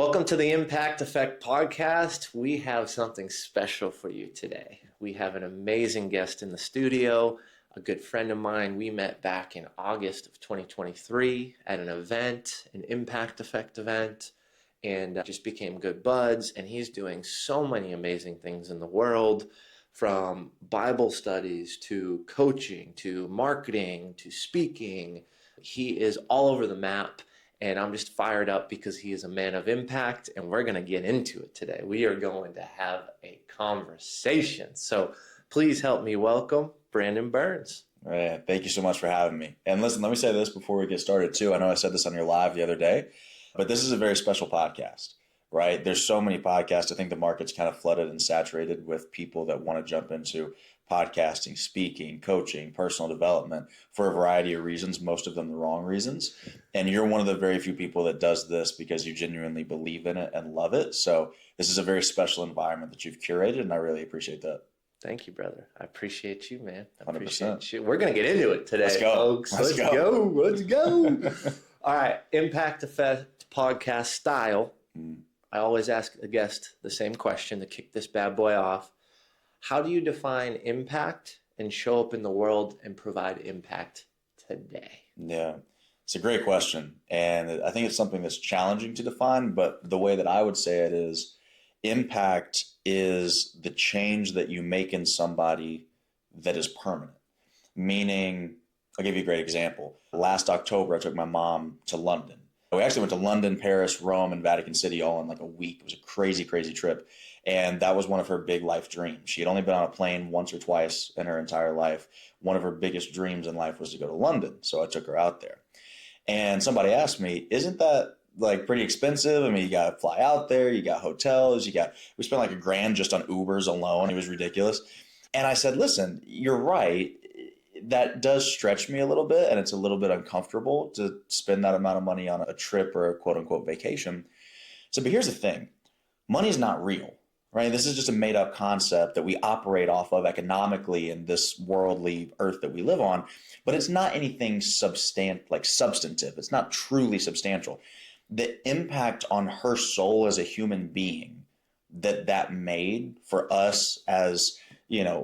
Welcome to the Impact Effect podcast. We have something special for you today. We have an amazing guest in the studio, a good friend of mine. We met back in August of 2023 at an event, an Impact Effect event, and just became good buds. And he's doing so many amazing things in the world, from Bible studies to coaching to marketing to speaking. He is all over the map. And I'm just fired up because he is a man of impact, and we're going to get into it today. We are going to have a conversation. So please help me welcome Brandon Burns. All right. Thank you so much for having me. And listen, let me say this before we get started too. I know I said this on your live the other day, but this is a very special podcast, right? There's so many podcasts. I think the market's kind of flooded and saturated with people that want to jump into podcasting, speaking, coaching, personal development for a variety of reasons, most of them the wrong reasons. And you're one of the very few people that does this because you genuinely believe in it and love it. So this is a very special environment that you've curated, and I really appreciate that. Thank you, brother. I appreciate you, man. I 100%. appreciate you. We're going to get into it today, Let's go. folks. Let's go. All right. Impact Effect podcast style. I always ask a guest the same question to kick this bad boy off. How do you define impact and show up in the world and provide impact today? Yeah, it's a great question. And I think it's something that's challenging to define, but the way that I would say it is impact is the change that you make in somebody that is permanent. Meaning, I'll give you a great example. Last October, I took my mom to London. We actually went to London, Paris, Rome, and Vatican City all in like a week. It was a crazy, crazy trip. And that was one of her big life dreams. She had only been on a plane once or twice in her entire life. One of her biggest dreams in life was to go to London. So I took her out there. And somebody asked me, isn't that like pretty expensive? I mean, you got to fly out there, you got hotels, we spent like $1,000 just on Ubers alone. It was ridiculous. And I said, listen, you're right. That does stretch me a little bit, and it's a little bit uncomfortable to spend that amount of money on a trip or a quote unquote vacation. So, but here's the thing. Money's not real, right? This is just a made up concept that we operate off of economically in this worldly earth that we live on, but it's not anything substantive. It's not truly substantial. The impact on her soul as a human being that made for us as,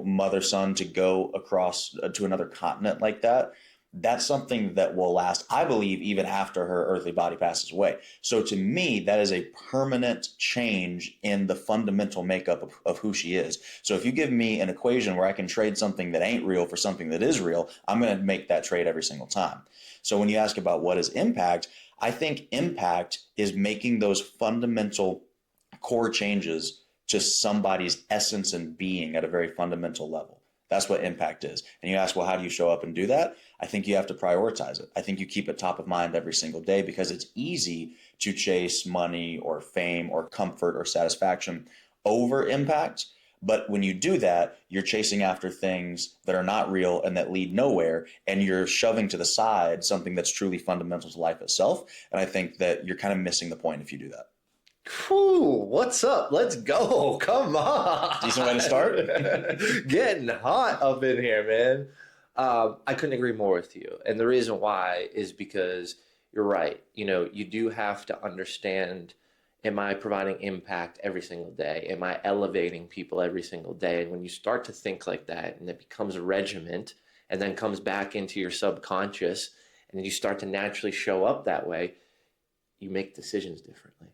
mother, son, to go across to another continent like that, that's something that will last, I believe, even after her earthly body passes away. So to me, that is a permanent change in the fundamental makeup of who she is. So if you give me an equation where I can trade something that ain't real for something that is real, I'm going to make that trade every single time. So when you ask about what is impact, I think impact is making those fundamental core changes to somebody's essence and being at a very fundamental level. That's what impact is. And you ask, well, how do you show up and do that? I think you have to prioritize it. I think you keep it top of mind every single day because it's easy to chase money or fame or comfort or satisfaction over impact. But when you do that, you're chasing after things that are not real and that lead nowhere, and you're shoving to the side something that's truly fundamental to life itself. And I think that you're kind of missing the point if you do that. Whew, what's up? Let's go. Come on. Decent way to start. Getting hot up in here, man. I couldn't agree more with you. And the reason why is because you're right. You do have to understand, am I providing impact every single day? Am I elevating people every single day? And when you start to think like that and it becomes a regiment and then comes back into your subconscious and then you start to naturally show up that way, you make decisions differently.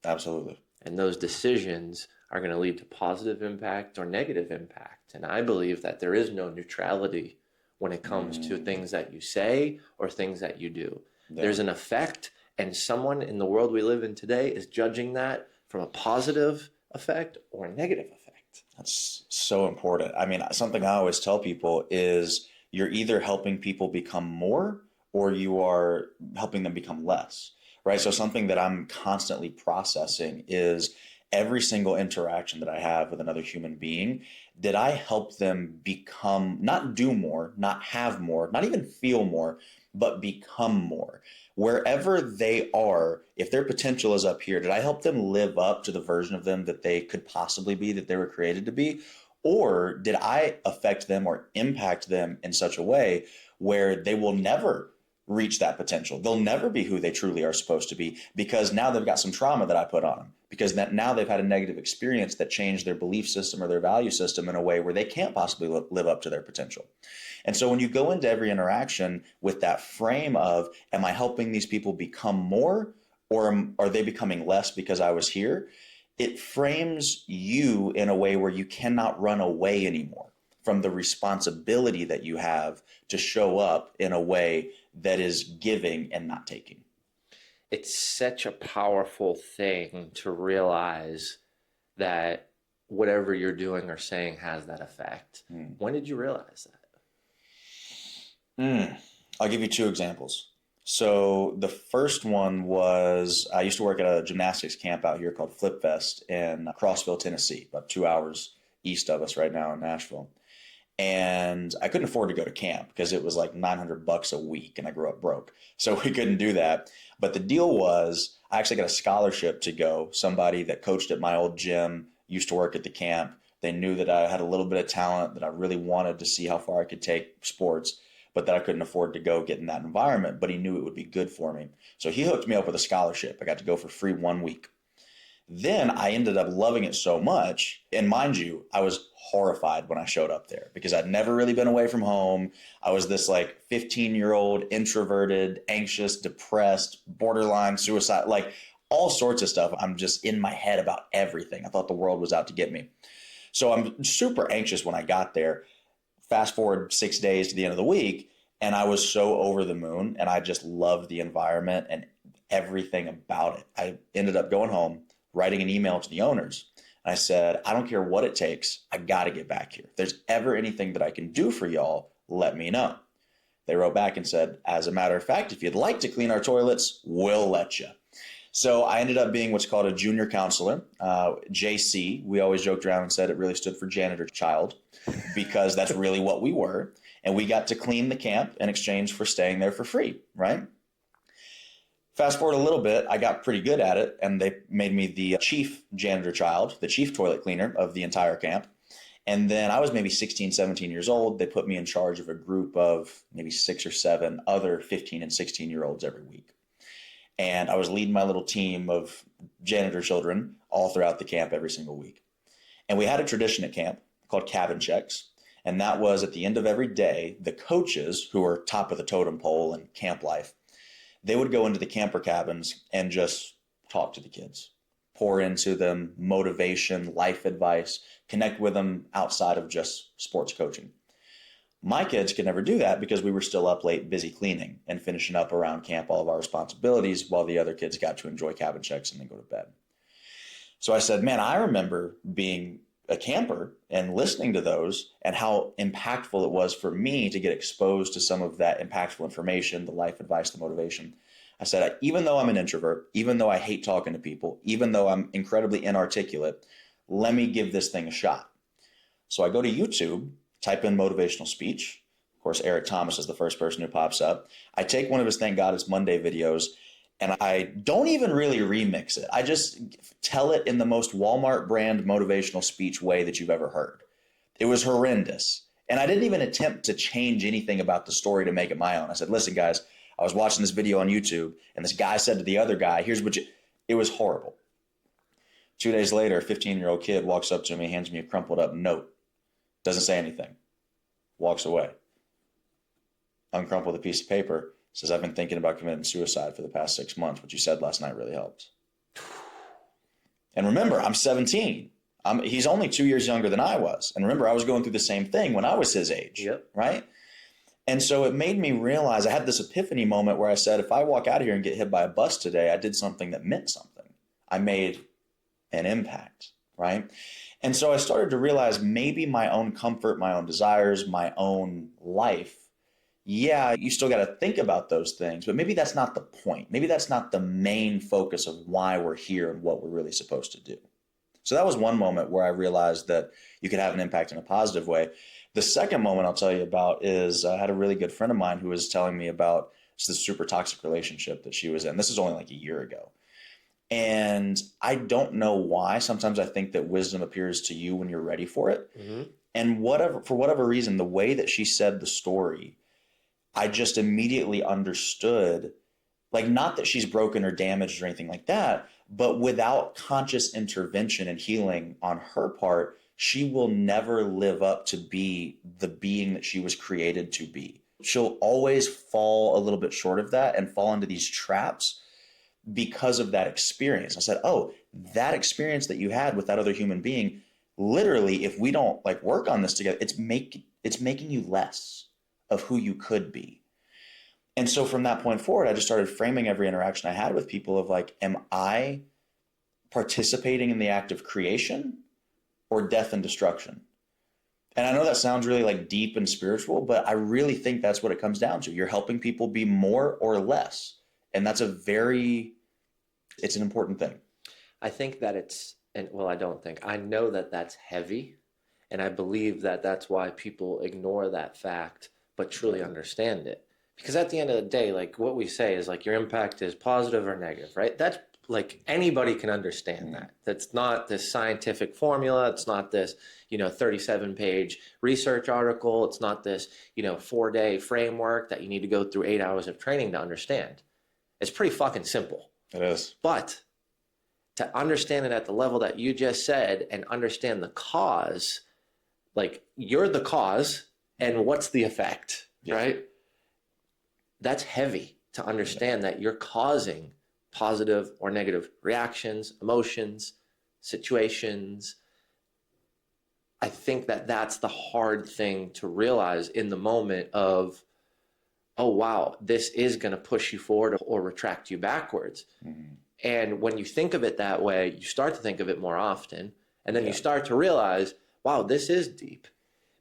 Absolutely. And those decisions are going to lead to positive impact or negative impact. And I believe that there is no neutrality when it comes to things that you say or things that you do. Yeah. There's an effect, and someone in the world we live in today is judging that from a positive effect or a negative effect. That's so important. I mean, something I always tell people is you're either helping people become more or you are helping them become less. Right. So something that I'm constantly processing is every single interaction that I have with another human being. Did I help them become, not do more, not have more, not even feel more, but become more? Wherever they are, if their potential is up here, did I help them live up to the version of them that they could possibly be, that they were created to be? Or did I affect them or impact them in such a way where they will never reach that potential. They'll never be who they truly are supposed to be because now they've got some trauma that I put on them, because that now they've had a negative experience that changed their belief system or their value system in a way where they can't possibly live up to their potential. And so when you go into every interaction with that frame of, am I helping these people become more, or are they becoming less because I was here? It frames you in a way where you cannot run away anymore from the responsibility that you have to show up in a way that is giving and not taking. It's such a powerful thing to realize that whatever you're doing or saying has that effect. When did you realize that? I'll give you two examples. So the first one was, I used to work at a gymnastics camp out here called Flip Fest in Crossville, Tennessee, about 2 hours east of us right now in Nashville. And I couldn't afford to go to camp because it was like $900 a week and I grew up broke. So we couldn't do that. But the deal was, I actually got a scholarship to go. Somebody that coached at my old gym used to work at the camp. They knew that I had a little bit of talent, that I really wanted to see how far I could take sports, but that I couldn't afford to go get in that environment. But he knew it would be good for me. So he hooked me up with a scholarship. I got to go for free 1 week. Then I ended up loving it so much. And mind you, I was horrified when I showed up there because I'd never really been away from home. I was this like 15-year-old, introverted, anxious, depressed, borderline suicide, like all sorts of stuff. I'm just in my head about everything. I thought the world was out to get me. So I'm super anxious when I got there. Fast forward 6 days to the end of the week, and I was so over the moon, and I just loved the environment and everything about it. I ended up going home, writing an email to the owners. And I said, I don't care what it takes. I got to get back here. If there's ever anything that I can do for y'all, let me know. They wrote back and said, as a matter of fact, if you'd like to clean our toilets, we'll let you. So I ended up being what's called a junior counselor, JC. We always joked around and said it really stood for janitor child because that's really what we were. And we got to clean the camp in exchange for staying there for free, right? Fast forward a little bit, I got pretty good at it, and they made me the chief janitor child, the chief toilet cleaner of the entire camp. And then I was maybe 16, 17 years old. They put me in charge of a group of maybe 6 or 7 other 15 and 16-year-olds every week. And I was leading my little team of janitor children all throughout the camp every single week. And we had a tradition at camp called cabin checks. And that was at the end of every day, the coaches, who are top of the totem pole in camp life, they would go into the camper cabins and just talk to the kids, pour into them motivation, life advice, connect with them outside of just sports coaching. My kids could never do that because we were still up late, busy cleaning and finishing up around camp all of our responsibilities while the other kids got to enjoy cabin checks and then go to bed. So I said, man, I remember being a camper and listening to those and how impactful it was for me to get exposed to some of that impactful information, the life advice, the motivation. I said, even though I'm an introvert, even though I hate talking to people, even though I'm incredibly inarticulate, let me give this thing a shot. So I go to YouTube, type in motivational speech. Of course, Eric Thomas is the first person who pops up. I take one of his Thank God It's Monday videos, and I don't even really remix it. I just tell it in the most Walmart brand motivational speech way that you've ever heard. It was horrendous. And I didn't even attempt to change anything about the story to make it my own. I said, listen, guys, I was watching this video on YouTube, and this guy said to the other guy, here's what you... It was horrible. 2 days later, a 15-year-old kid walks up to me, hands me a crumpled up note. Doesn't say anything. Walks away. Uncrumpled a piece of paper. Says, I've been thinking about committing suicide for the past 6 months. What you said last night really helped. And remember, I'm 17. He's only 2 years younger than I was. And remember, I was going through the same thing when I was his age. Yep. Right? And so it made me realize, I had this epiphany moment where I said, if I walk out of here and get hit by a bus today, I did something that meant something. I made an impact. Right? And so I started to realize maybe my own comfort, my own desires, my own life, yeah, you still got to think about those things, but maybe that's not the point. Maybe that's not the main focus of why we're here and what we're really supposed to do. So that was one moment where I realized that you could have an impact in a positive way. The second moment I'll tell you about is I had a really good friend of mine who was telling me about this super toxic relationship that she was in. This is only like a year ago. And I don't know why. Sometimes I think that wisdom appears to you when you're ready for it. Mm-hmm. And for whatever reason, the way that she said the story, I just immediately understood, like, not that she's broken or damaged or anything like that, but without conscious intervention and healing on her part, she will never live up to be the being that she was created to be. She'll always fall a little bit short of that and fall into these traps because of that experience. I said, oh, that experience that you had with that other human being, literally, if we don't like work on this together, it's making you less of who you could be. And so from that point forward, I just started framing every interaction I had with people of like, am I participating in the act of creation or death and destruction? And I know that sounds really like deep and spiritual, but I really think that's what it comes down to. You're helping people be more or less. And that's it's an important thing. I think that I don't think, I know that that's heavy. And I believe that that's why people ignore that fact, but truly understand it. Because at the end of the day, like what we say is like your impact is positive or negative, right? That's like anybody can understand that. That's not this scientific formula. It's not this, 37-page research article. It's not this, 4-day framework that you need to go through 8 hours of training to understand. It's pretty fucking simple. It is. But to understand it at the level that you just said and understand the cause, like you're the cause and what's the effect, yes. Right? That's heavy to understand that you're causing positive or negative reactions, emotions, situations. I think that that's the hard thing to realize in the moment of, oh, wow, this is going to push you forward or retract you backwards. Mm-hmm. And when you think of it that way, you start to think of it more often. And then you start to realize, wow, this is deep.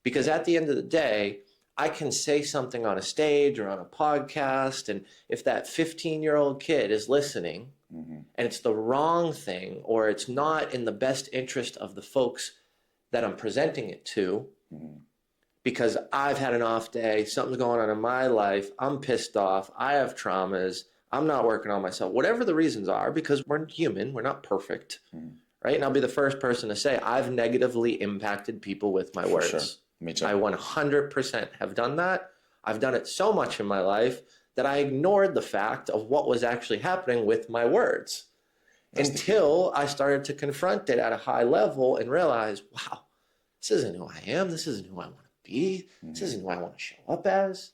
Because at the end of the day, I can say something on a stage or on a podcast, and if that 15-year-old kid is listening mm-hmm. and it's the wrong thing or it's not in the best interest of the folks that I'm presenting it to, mm-hmm. because I've had an off day, something's going on in my life, I'm pissed off, I have traumas, I'm not working on myself, whatever the reasons are, because we're human, we're not perfect, mm-hmm. right? And I'll be the first person to say I've negatively impacted people with my words. Sure. Me too. I 100% have done that. I've done it so much in my life that I ignored the fact of what was actually happening with my words until I started to confront it at a high level and realize, wow, this isn't who I am. This isn't who I want to be. Mm-hmm. This isn't who I want to show up as.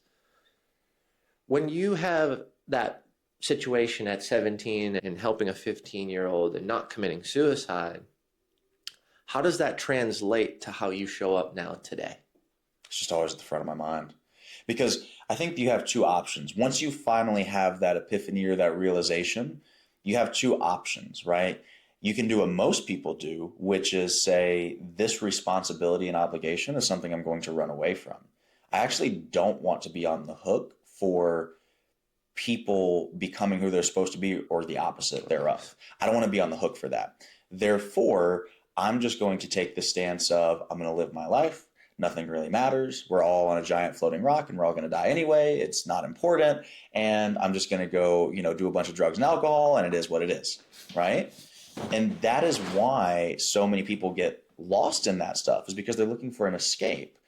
When you have that situation at 17 and helping a 15-year-old and not committing suicide, how does that translate to how you show up now today? It's just always at the front of my mind. Because I think you have two options. Once you finally have that epiphany or that realization, you have two options, right? You can do what most people do, which is say, this responsibility and obligation is something I'm going to run away from. I actually don't want to be on the hook for people becoming who they're supposed to be or the opposite thereof. I don't want to be on the hook for that. Therefore, I'm just going to take the stance of I'm going to live my life. Nothing really matters. We're all on a giant floating rock and we're all going to die anyway. It's not important. And I'm just going to go, do a bunch of drugs and alcohol, and it is what it is. Right. And that is why so many people get lost in that stuff, is because they're looking for an escape.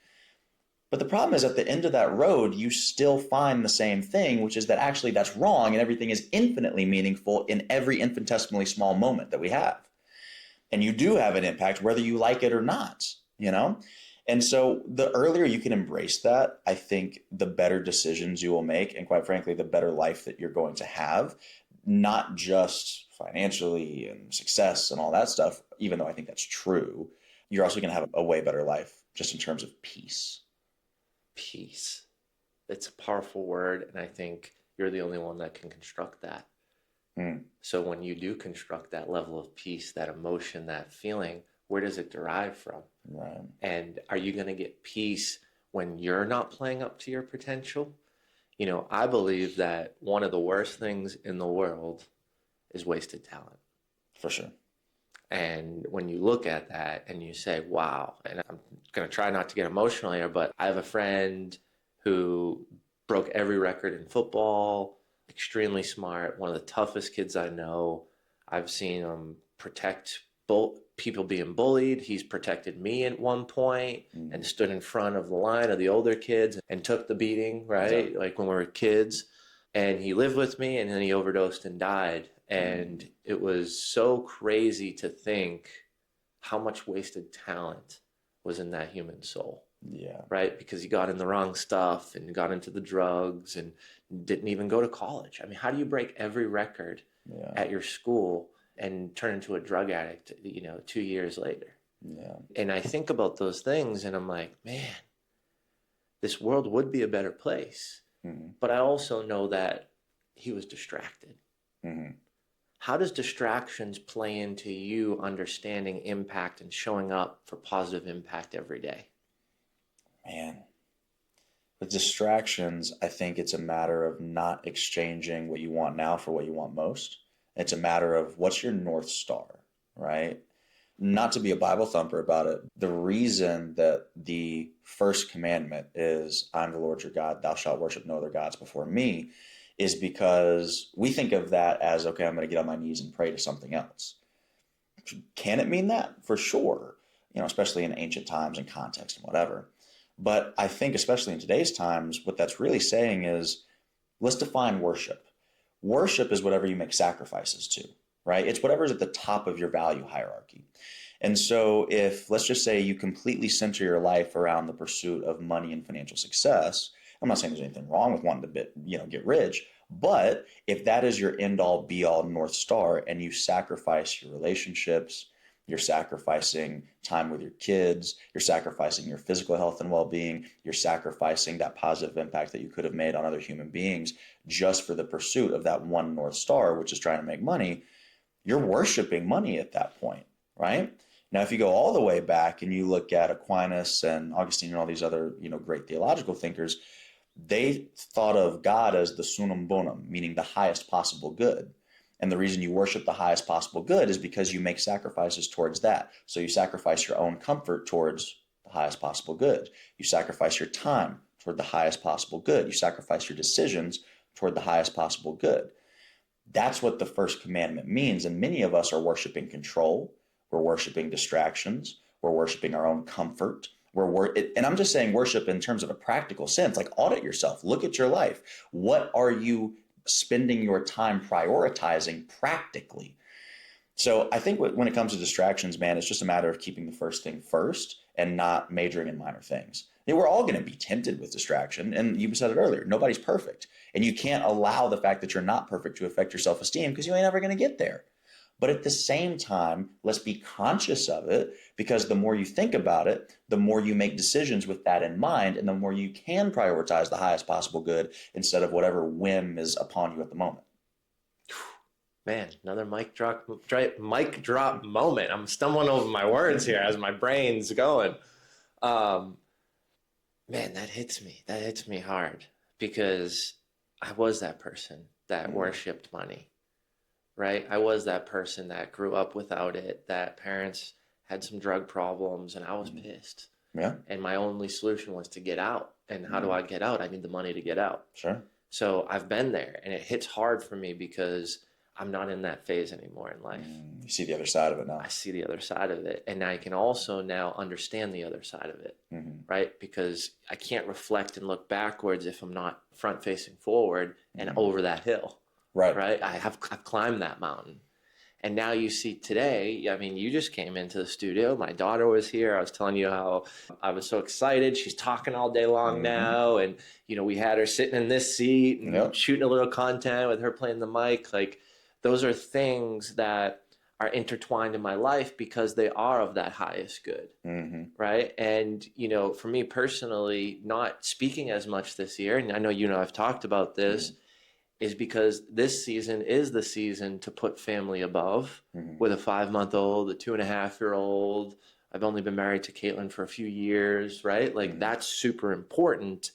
But the problem is at the end of that road, you still find the same thing, which is that actually that's wrong and everything is infinitely meaningful in every infinitesimally small moment that we have. And you do have an impact whether you like it or not, And so the earlier you can embrace that, I think the better decisions you will make. And quite frankly, the better life that you're going to have, not just financially and success and all that stuff, even though I think that's true. You're also going to have a way better life just in terms of peace. Peace. It's a powerful word. And I think you're the only one that can construct that. So when you do construct that level of peace, that emotion, that feeling, where does it derive from? Right. And are you going to get peace when you're not playing up to your potential? I believe that one of the worst things in the world is wasted talent. For sure. And when you look at that and you say, wow, and I'm going to try not to get emotional here, but I have a friend who broke every record in football, extremely smart, one of the toughest kids I know. I've seen him protect people being bullied. He's protected me at one point and stood in front of the line of the older kids and took the beating, right? Like when we were kids. And he lived with me, and then he overdosed and died. And it was so crazy to think how much wasted talent was in that human soul. Yeah. Right? Because he got in the wrong stuff and got into the drugs and didn't even go to college. I mean, how do you break every record at your school and turn into a drug addict, 2 years later? Yeah. And I think about those things and I'm like, man, this world would be a better place. But I also know that he was distracted. How does distractions play into you understanding impact and showing up for positive impact every day? Man, with distractions, I think it's a matter of not exchanging what you want now for what you want most. It's a matter of what's your North Star, right? Not to be a Bible thumper about it, the reason that the first commandment is, I'm the Lord your God, thou shalt worship no other gods before me, is because we think of that as, okay, I'm going to get on my knees and pray to something else. Can it mean that? For sure, especially in ancient times and context and whatever. But I think, especially in today's times, what that's really saying is, let's define worship. Worship is whatever you make sacrifices to, right? It's whatever's at the top of your value hierarchy. And so if, let's just say, you completely center your life around the pursuit of money and financial success, I'm not saying there's anything wrong with wanting to get rich, but if that is your end all be all North Star and you sacrifice your relationships, you're sacrificing time with your kids, you're sacrificing your physical health and well-being, you're sacrificing that positive impact that you could have made on other human beings just for the pursuit of that one North Star, which is trying to make money, you're worshiping money at that point, right? Now, if you go all the way back and you look at Aquinas and Augustine and all these other, great theological thinkers, they thought of God as the summum bonum, meaning the highest possible good. And the reason you worship the highest possible good is because you make sacrifices towards that. So you sacrifice your own comfort towards the highest possible good. You sacrifice your time toward the highest possible good. You sacrifice your decisions toward the highest possible good. That's what the first commandment means. And many of us are worshiping control. We're worshiping distractions. We're worshiping our own comfort. And I'm just saying worship in terms of a practical sense, like audit yourself, look at your life. What are you spending your time prioritizing practically? So I think when it comes to distractions, man, it's just a matter of keeping the first thing first and not majoring in minor things. We're all going to be tempted with distraction. And you said it earlier, nobody's perfect. And you can't allow the fact that you're not perfect to affect your self-esteem because you ain't ever going to get there. But at the same time, let's be conscious of it, because the more you think about it, the more you make decisions with that in mind, and the more you can prioritize the highest possible good instead of whatever whim is upon you at the moment. Man, another mic drop moment. I'm stumbling over my words here as my brain's going. Man, that hits me. That hits me hard because I was that person that worshipped money. Right? I was that person that grew up without it, that parents had some drug problems, and I was pissed. Yeah. And my only solution was to get out. And how do I get out? I need the money to get out. Sure. So I've been there, and it hits hard for me because I'm not in that phase anymore in life. You see the other side of it now. I see the other side of it, and I can also now understand the other side of it, right? Because I can't reflect and look backwards if I'm not front facing forward and over that hill. Right. I've climbed that mountain. And now you see today, I mean, you just came into the studio. My daughter was here. I was telling you how I was so excited. She's talking all day long now. And, we had her sitting in this seat and shooting a little content with her playing the mic. Like, those are things that are intertwined in my life because they are of that highest good. Right. And, for me personally, not speaking as much this year, and I know, I've talked about this, is because this season is the season to put family above with a 5-month-old, a 2.5-year-old. I've only been married to Caitlin for a few years, right? Like that's super important,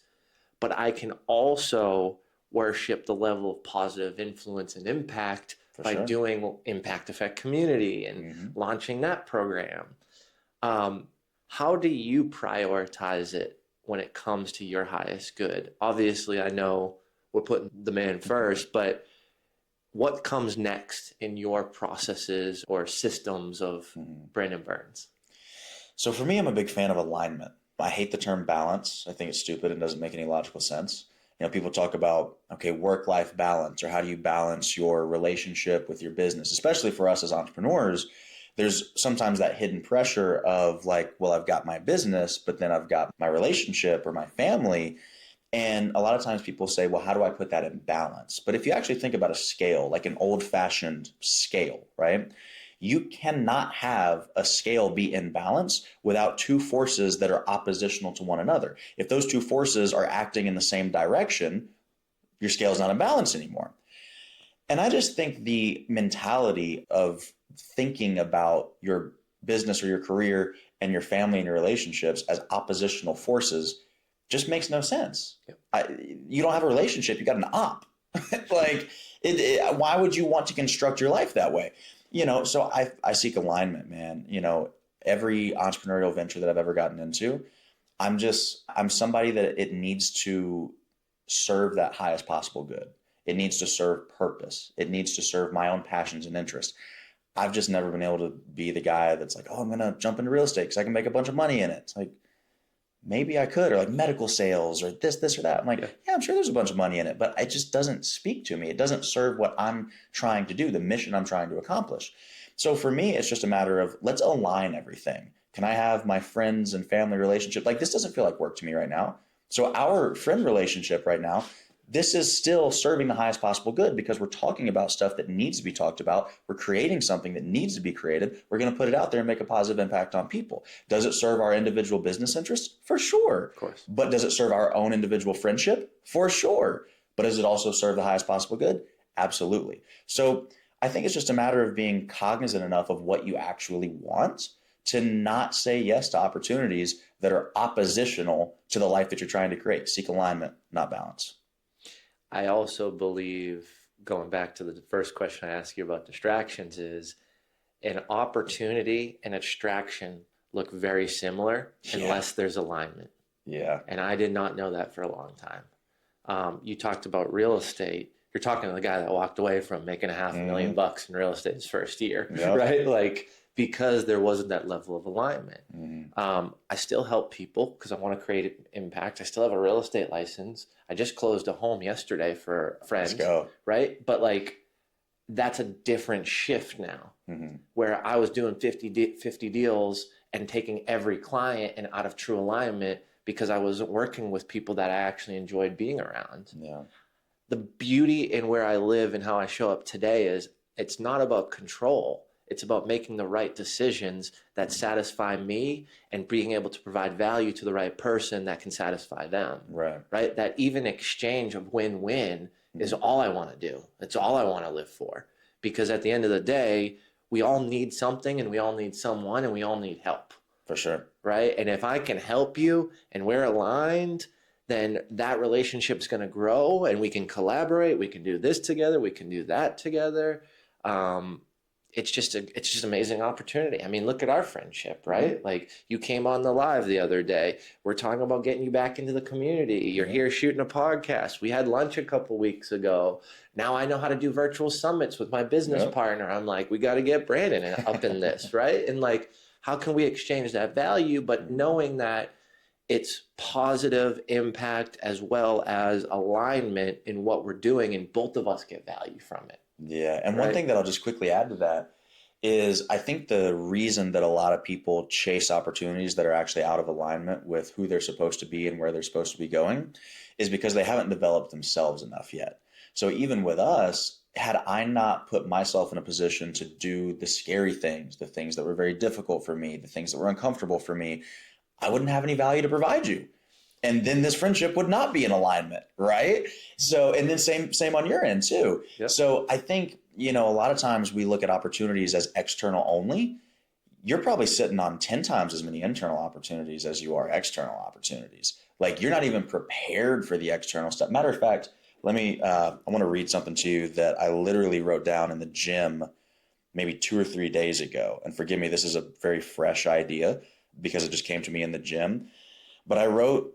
but I can also worship the level of positive influence and impact by doing Impact Effect Community and launching that program. How do you prioritize it when it comes to your highest good? Obviously, I know we're putting the man first, but what comes next in your processes or systems of Brandon Burns? So for me, I'm a big fan of alignment. I hate the term balance. I think it's stupid and doesn't make any logical sense. People talk about, okay, work-life balance, or how do you balance your relationship with your business? Especially for us as entrepreneurs, there's sometimes that hidden pressure of like, well, I've got my business, but then I've got my relationship or my family. And a lot of times people say, well, how do I put that in balance? But if you actually think about a scale, like an old-fashioned scale, right? You cannot have a scale be in balance without two forces that are oppositional to one another. If those two forces are acting in the same direction, your scale is not in balance anymore. And I just think the mentality of thinking about your business or your career and your family and your relationships as oppositional forces just makes no sense. Yep. You don't have a relationship, you got an op. Like, why would you want to construct your life that way? So I seek alignment, man. Every entrepreneurial venture that I've ever gotten into, I'm somebody that it needs to serve that highest possible good. It needs to serve purpose. It needs to serve my own passions and interests. I've just never been able to be the guy that's like, oh, I'm going to jump into real estate because I can make a bunch of money in it. It's like, maybe I could, or like medical sales or this or that. I'm like, yeah, I'm sure there's a bunch of money in it, but it just doesn't speak to me. It doesn't serve what I'm trying to do, the mission I'm trying to accomplish. So for me, it's just a matter of let's align everything. Can I have my friends and family relationship? Like, this doesn't feel like work to me right now. So our friend relationship right now, this is still serving the highest possible good because we're talking about stuff that needs to be talked about. We're creating something that needs to be created. We're going to put it out there and make a positive impact on people. Does it serve our individual business interests? For sure. Of course. But does it serve our own individual friendship? For sure. But does it also serve the highest possible good? Absolutely. So I think it's just a matter of being cognizant enough of what you actually want to not say yes to opportunities that are oppositional to the life that you're trying to create. Seek alignment, not balance. I also believe, going back to the first question I asked you about distractions, is an opportunity and a distraction look very similar unless there's alignment. Yeah. And I did not know that for a long time. You talked about real estate. You're talking to the guy that walked away from making $500,000 in real estate his first year, right? Like, because there wasn't that level of alignment. I still help people because I want to create impact. I still have a real estate license. I just closed a home yesterday for a friend. Let's go. Right? But like, that's a different shift now, where I was doing 50 deals and taking every client and out of true alignment because I wasn't working with people that I actually enjoyed being around. Yeah. The beauty in where I live and how I show up today is it's not about control. It's about making the right decisions that satisfy me and being able to provide value to the right person that can satisfy them. Right? That even exchange of win-win is all I want to do. It's all I want to live for. Because at the end of the day, we all need something and we all need someone and we all need help. For sure. Right? And if I can help you and we're aligned, then that relationship's going to grow and we can collaborate. We can do this together. We can do that together. It's just amazing opportunity. I mean, look at our friendship, right? Like, you came on the live the other day. We're talking about getting you back into the community. You're here shooting a podcast. We had lunch a couple weeks ago. Now I know how to do virtual summits with my business partner. I'm like, we got to get Brandon up in this, right? And like, how can we exchange that value, but knowing that it's positive impact as well as alignment in what we're doing, and both of us get value from it. Yeah. And one thing that I'll just quickly add to that is I think the reason that a lot of people chase opportunities that are actually out of alignment with who they're supposed to be and where they're supposed to be going is because they haven't developed themselves enough yet. So even with us, had I not put myself in a position to do the scary things, the things that were very difficult for me, the things that were uncomfortable for me, I wouldn't have any value to provide you. And then this friendship would not be in alignment, right? So, and then same on your end too. Yep. So I think, a lot of times we look at opportunities as external only. You're probably sitting on 10 times as many internal opportunities as you are external opportunities. Like, you're not even prepared for the external stuff. Matter of fact, I want to read something to you that I literally wrote down in the gym maybe 2 or 3 days ago. And forgive me, this is a very fresh idea because it just came to me in the gym. But I wrote,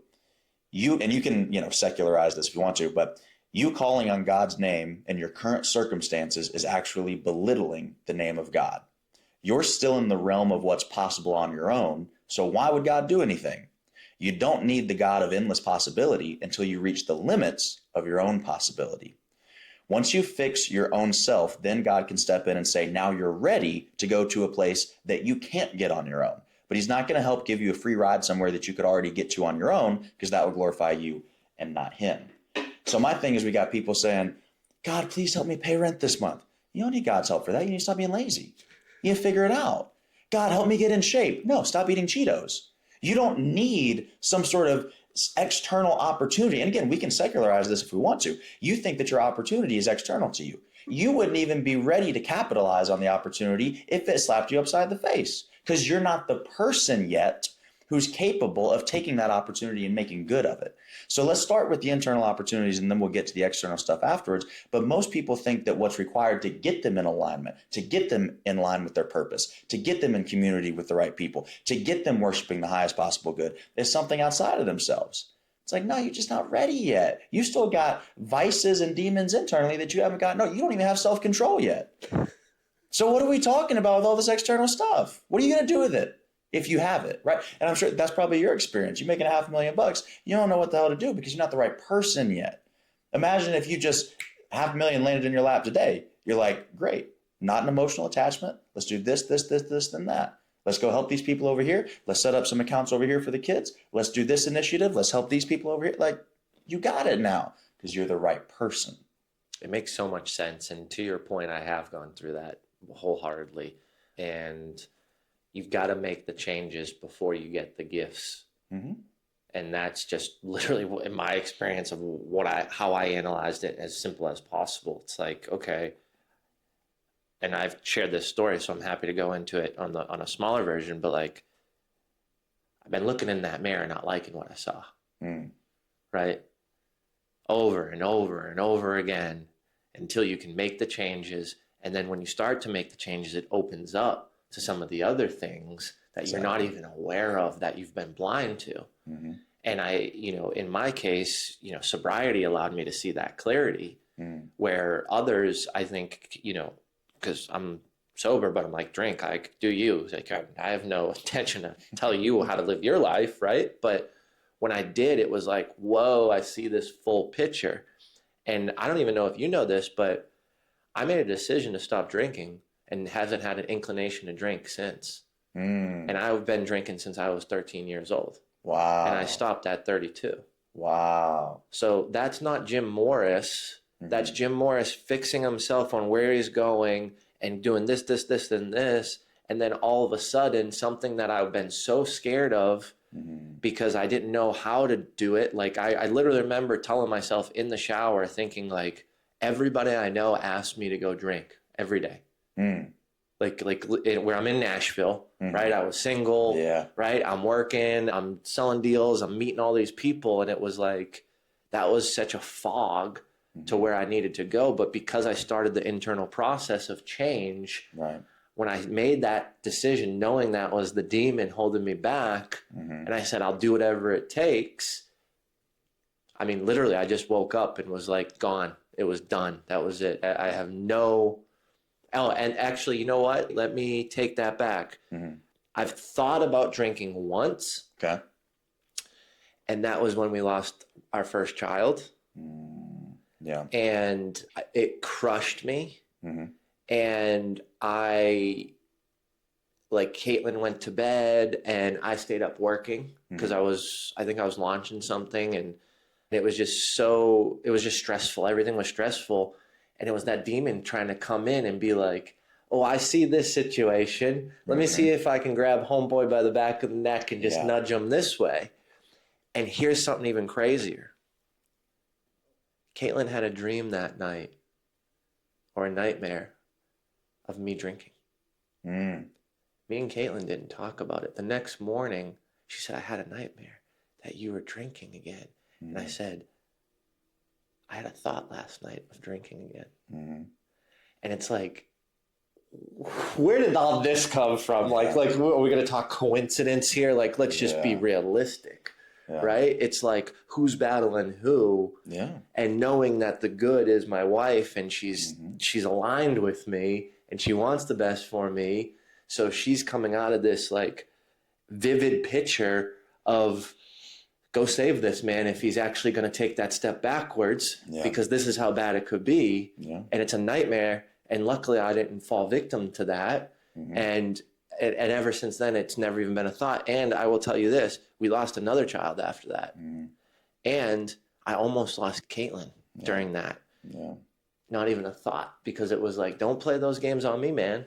you can, secularize this if you want to, but You calling on God's name in your current circumstances is actually belittling the name of God. You're still in the realm of what's possible on your own, so why would God do anything? You don't need the God of endless possibility until you reach the limits of your own possibility. Once you fix your own self, then God can step in and say, now you're ready to go to a place that you can't get on your own. But he's not going to help give you a free ride somewhere that you could already get to on your own, because that would glorify you and not him. So my thing is, we got people saying, God, please help me pay rent this month. You don't need God's help for that. You need to stop being lazy. You need to figure it out. God, help me get in shape. No, stop eating Cheetos. You don't need some sort of external opportunity. And again, we can secularize this if we want to. You think that your opportunity is external to you. You wouldn't even be ready to capitalize on the opportunity if it slapped you upside the face, because you're not the person yet who's capable of taking that opportunity and making good of it. So let's start with the internal opportunities, and then we'll get to the external stuff afterwards. But most people think that what's required to get them in alignment, to get them in line with their purpose, to get them in community with the right people, to get them worshiping the highest possible good, is something outside of themselves. It's like, no, you're just not ready yet. You still got vices and demons internally that you haven't got. No, you don't even have self-control yet. So what are we talking about with all this external stuff? What are you going to do with it if you have it, right? And I'm sure that's probably your experience. You're making $500,000. You don't know what the hell to do because you're not the right person yet. Imagine if you just $500,000 landed in your lap today. You're like, great, not an emotional attachment. Let's do this, then that. Let's go help these people over here. Let's set up some accounts over here for the kids. Let's do this initiative. Let's help these people over here. Like, you got it now because you're the right person. It makes so much sense. And to your point, I have gone through that wholeheartedly. And you've got to make the changes before you get the gifts. Mm-hmm. And that's just literally, in my experience of how I analyzed it, as simple as possible. It's like, okay, and I've shared this story, so I'm happy to go into it on a smaller version, but like, I've been looking in that mirror, not liking what I saw, right? Over and over and over again, until you can make the changes. And then when you start to make the changes, it opens up to some of the other things that you're not even aware of, that you've been blind to. Mm-hmm. And in my case, sobriety allowed me to see that clarity, where others, I think, because I'm sober, but I'm like, drink, do you. Like, I have no intention of telling you how to live your life, right? But when I did, it was like, whoa, I see this full picture. And I don't even know if you know this, but I made a decision to stop drinking and hasn't had an inclination to drink since. And I've been drinking since I was 13 years old. Wow. And I stopped at 32. Wow. So that's not Jim Morris. Mm-hmm. That's Jim Morris fixing himself on where he's going and doing this, and this. And then all of a sudden, something that I've been so scared of because I didn't know how to do it. Like, I literally remember telling myself in the shower, thinking like, everybody I know asked me to go drink every day. Like where I'm in Nashville, right? I was single, right? I'm working, I'm selling deals, I'm meeting all these people. And it was like, that was such a fog to where I needed to go. But because I started the internal process of change, when I made that decision, knowing that was the demon holding me back, and I said, I'll do whatever it takes. I mean, literally, I just woke up and was like, gone. It was done. That was it. I have no... Oh, and actually, you know what? Let me take that back. I've thought about drinking once. Okay. And that was when we lost our first child. Yeah. And it crushed me. And Caitlin went to bed and I stayed up working because I think I was launching something, and it was just stressful. Everything was stressful. And it was that demon trying to come in and be like, oh, I see this situation. Let me see if I can grab homeboy by the back of the neck and just nudge him this way. And here's something even crazier. Caitlin had a dream that night, or a nightmare, of me drinking. Me and Caitlin didn't talk about it. The next morning, she said, I had a nightmare that you were drinking again. And I said, I had a thought last night of drinking again. And it's like, where did all this come from? Like, are we going to talk coincidence here? Like, let's just be realistic. Yeah. right? It's like, who's battling who? Yeah. And knowing that the good is my wife, and she's aligned with me, and she wants the best for me. So she's coming out of this like vivid picture of, go save this man if he's actually going to take that step backwards, because this is how bad it could be. And it's a nightmare. And luckily I didn't fall victim to that. And ever since then, it's never even been a thought. And I will tell you this, we lost another child after that. And I almost lost Caitlin during that. Not even a thought, because it was like, don't play those games on me, man.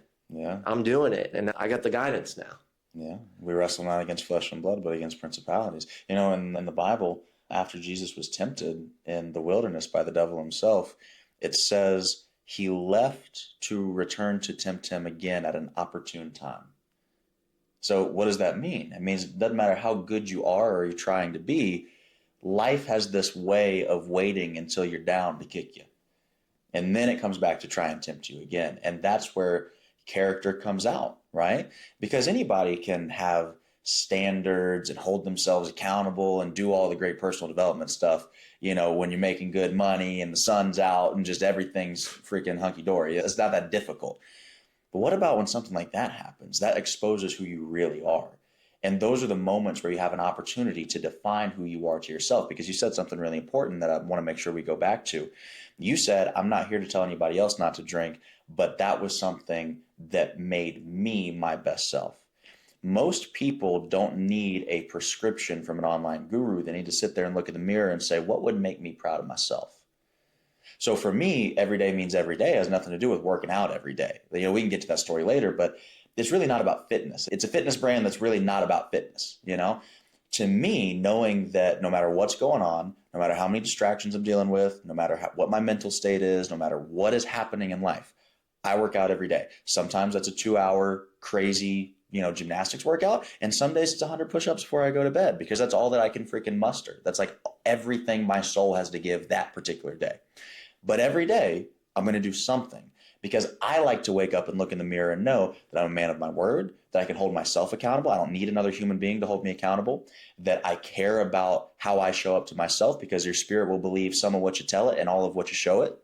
I'm doing it. And I got the guidance now. We wrestle not against flesh and blood, but against principalities. You know, in the Bible, after Jesus was tempted in the wilderness by the devil himself, it says he left to return to tempt him again at an opportune time. So what does that mean? It means it doesn't matter how good you are or you're trying to be, life has this way of waiting until you're down to kick you. And then it comes back to try and tempt you again. And that's where character comes out, right? Because anybody can have standards and hold themselves accountable and do all the great personal development stuff, you know, when you're making good money and the sun's out and just everything's freaking hunky-dory. It's not that difficult. But what about when something like that happens? That exposes who you really are. And those are the moments where you have an opportunity to define who you are to yourself, because you said something really important that I want to make sure we go back to. You said, I'm not here to tell anybody else not to drink, but that was something that made me my best self. Most people don't need a prescription from an online guru. They need to sit there and look in the mirror and say, what would make me proud of myself? So for me, every day means every day. It has nothing to do with working out every day. You know, we can get to that story later, but it's really not about fitness. It's a fitness brand that's really not about fitness, you know? To me, knowing that no matter what's going on, no matter how many distractions I'm dealing with, no matter what my mental state is, no matter what is happening in life, I work out every day. Sometimes that's a 2-hour crazy, you know, gymnastics workout. And some days it's 100 push-ups before I go to bed, because that's all that I can freaking muster. That's like everything my soul has to give that particular day. But every day I'm going to do something, because I like to wake up and look in the mirror and know that I'm a man of my word, that I can hold myself accountable. I don't need another human being to hold me accountable, that I care about how I show up to myself, because your spirit will believe some of what you tell it and all of what you show it.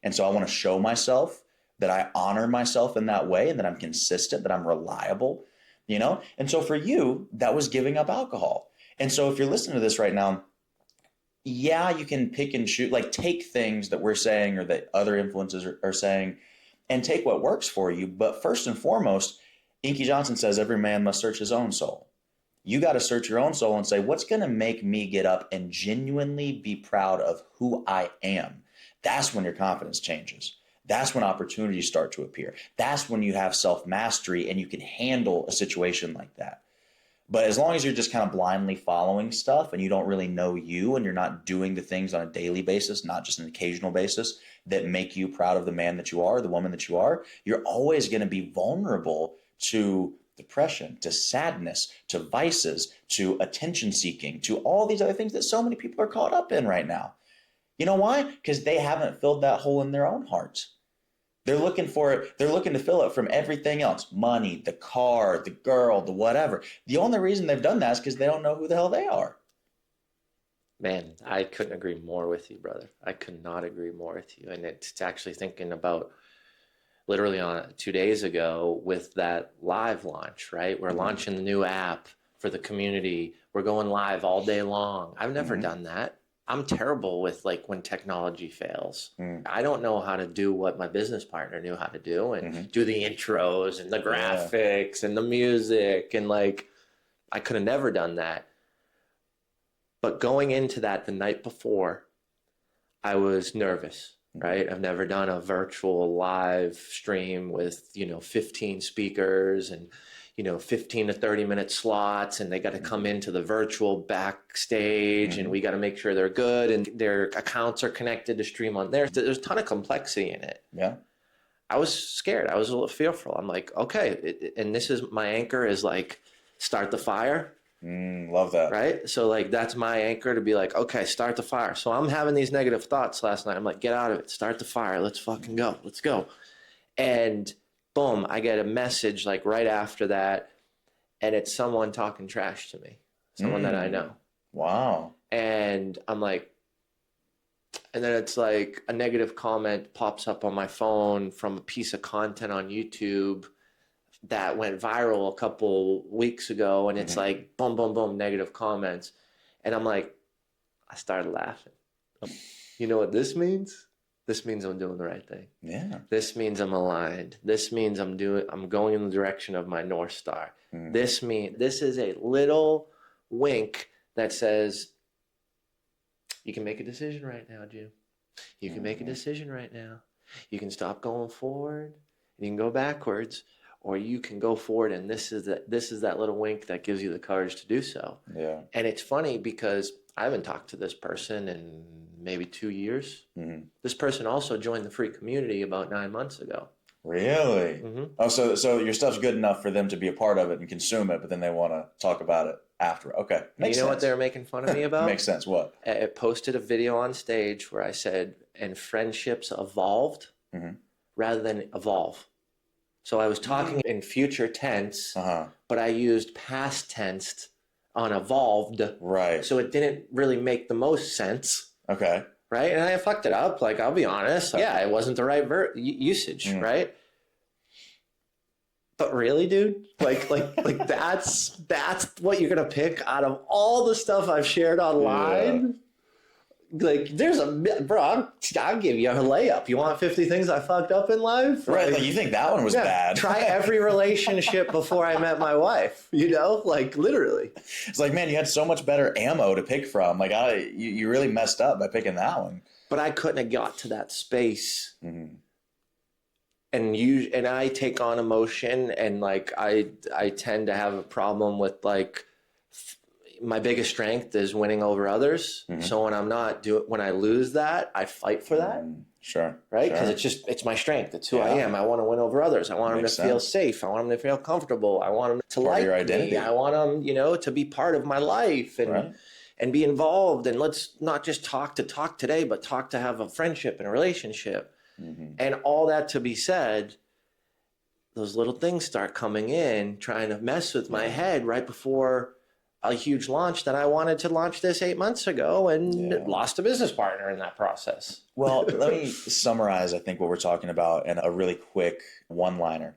And so I want to show myself that I honor myself in that way, and that I'm consistent, that I'm reliable, you know? And so for you, that was giving up alcohol. And so if you're listening to this right now, yeah, you can pick and choose, like take things that we're saying or that other influences are saying and take what works for you. But first and foremost, Inky Johnson says every man must search his own soul. You got to search your own soul and say, what's going to make me get up and genuinely be proud of who I am? That's when your confidence changes. That's when opportunities start to appear. That's when you have self-mastery and you can handle a situation like that. But as long as you're just kind of blindly following stuff and you don't really know you, and you're not doing the things on a daily basis, not just an occasional basis, that make you proud of the man that you are, the woman that you are, you're always going to be vulnerable to depression, to sadness, to vices, to attention seeking, to all these other things that so many people are caught up in right now. You know why? Because they haven't filled that hole in their own hearts. They're looking for it. They're looking to fill it from everything else. Money, the car, the girl, the whatever. The only reason they've done that is because they don't know who the hell they are. Man, I couldn't agree more with you, brother. I could not agree more with you. And it's actually thinking about literally on 2 days ago with that live launch, right? We're launching the new app for the community. We're going live all day long. I've never done that. I'm terrible with like when technology fails. I don't know how to do what my business partner knew how to do, and do the intros and the graphics and the music, and like I could have never done that. But going into that the night before, I was nervous, right? I've never done a virtual live stream with, 15 speakers and 15 to 30 minute slots, and they got to come into the virtual backstage, and we got to make sure they're good and their accounts are connected to stream on there. There's a ton of complexity in it. Yeah. I was scared. I was a little fearful. I'm like, okay. And this is my anchor is like, start the fire. Love that. Right? So like, that's my anchor to be like, okay, start the fire. So I'm having these negative thoughts last night. I'm like, get out of it. Start the fire. Let's fucking go. Let's go. And boom, I get a message like right after that, and it's someone talking trash to me, someone that I know. Wow. And I'm like, and then it's like a negative comment pops up on my phone from a piece of content on YouTube that went viral a couple weeks ago. And it's Mm-hmm. like, boom, boom, boom, negative comments. And I'm like, I started laughing. You know what this means? This means I'm doing the right thing. Yeah. This means I'm aligned. This means I'm going in the direction of my North Star. Mm-hmm. This is a little wink that says, you can make a decision right now, Jim. You can make a decision right now. You can stop going forward and you can go backwards, or you can go forward, and this is that little wink that gives you the courage to do so. Yeah. And it's funny because I haven't talked to this person in maybe 2 years. Mm-hmm. This person also joined the free community about 9 months ago. Really? Mm-hmm. Oh, so your stuff's good enough for them to be a part of it and consume it, but then they want to talk about it after. Okay, makes You know sense. what they were making fun of me about? Makes sense. What? I posted a video on stage where I said, and friendships evolved rather than evolve. So I was talking in future tense, but I used past tense on evolved. Right. So it didn't really make the most sense. Okay. Right. And I fucked it up. Like, I'll be honest. Yeah, it wasn't the right usage. Right. But really, dude, like that's what you're gonna pick out of all the stuff I've shared online. Yeah. Like, there's I'll give you a layup. You want 50 things I fucked up in life? Right. Like, you think that one was bad. Try every relationship before I met my wife, like, literally. It's like, man, you had so much better ammo to pick from. Like, you really messed up by picking that one. But I couldn't have got to that space. Mm-hmm. And I take on emotion, and like, I tend to have a problem with, like, my biggest strength is winning over others. Mm-hmm. So when I lose that, I fight for that. Sure. Right? Because it's my strength. It's who I am. I want to win over others. I want them to feel safe. I want them to feel comfortable. I want them to like me. I want them, to be part of my life and be involved. And let's not just talk today, but talk to have a friendship and a relationship. Mm-hmm. And all that to be said, those little things start coming in, trying to mess with my head right before a huge launch that I wanted to launch this 8 months ago, and lost a business partner in that process. Well, let me summarize, I think, what we're talking about in a really quick one-liner.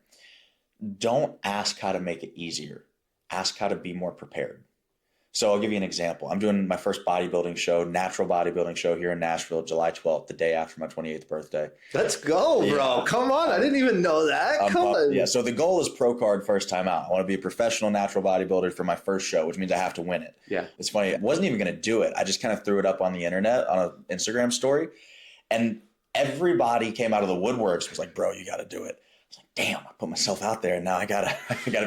Don't ask how to make it easier. Ask how to be more prepared. So I'll give you an example. I'm doing my first bodybuilding show, natural bodybuilding show here in Nashville, July 12th, the day after my 28th birthday. Let's go, bro. Yeah. Come on. I didn't even know that. Come on. Yeah. So the goal is pro card first time out. I want to be a professional natural bodybuilder for my first show, which means I have to win it. Yeah. It's funny. I wasn't even going to do it. I just kind of threw it up on the internet on an Instagram story. And everybody came out of the woodworks. Was like, bro, you got to do it. I was like, damn, I put myself out there and now I gotta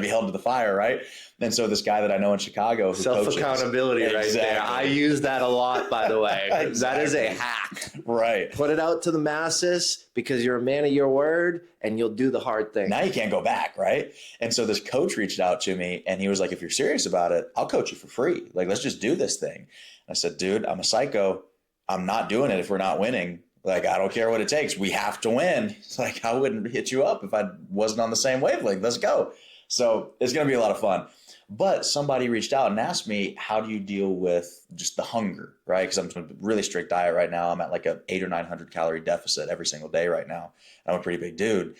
be held to the fire, right? And so this guy that I know in Chicago who self-accountability right there. I use that a lot, by the way. Exactly. That is a hack. Right. Put it out to the masses because you're a man of your word and you'll do the hard thing. Now you can't go back, right? And so this coach reached out to me and he was like, if you're serious about it, I'll coach you for free. Like, let's just do this thing. And I said, dude, I'm a psycho. I'm not doing it if we're not winning. Like, I don't care what it takes. We have to win. It's like, I wouldn't hit you up if I wasn't on the same wavelength. Let's go. So it's going to be a lot of fun. But somebody reached out and asked me, how do you deal with just the hunger, right? Because I'm on a really strict diet right now. I'm at like a 800 or 900 calorie deficit every single day right now. I'm a pretty big dude.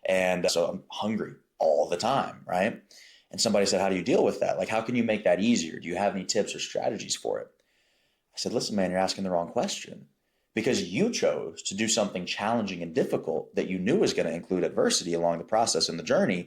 And so I'm hungry all the time, right? And somebody said, how do you deal with that? Like, how can you make that easier? Do you have any tips or strategies for it? I said, listen, man, you're asking the wrong question. Because you chose to do something challenging and difficult that you knew was going to include adversity along the process and the journey.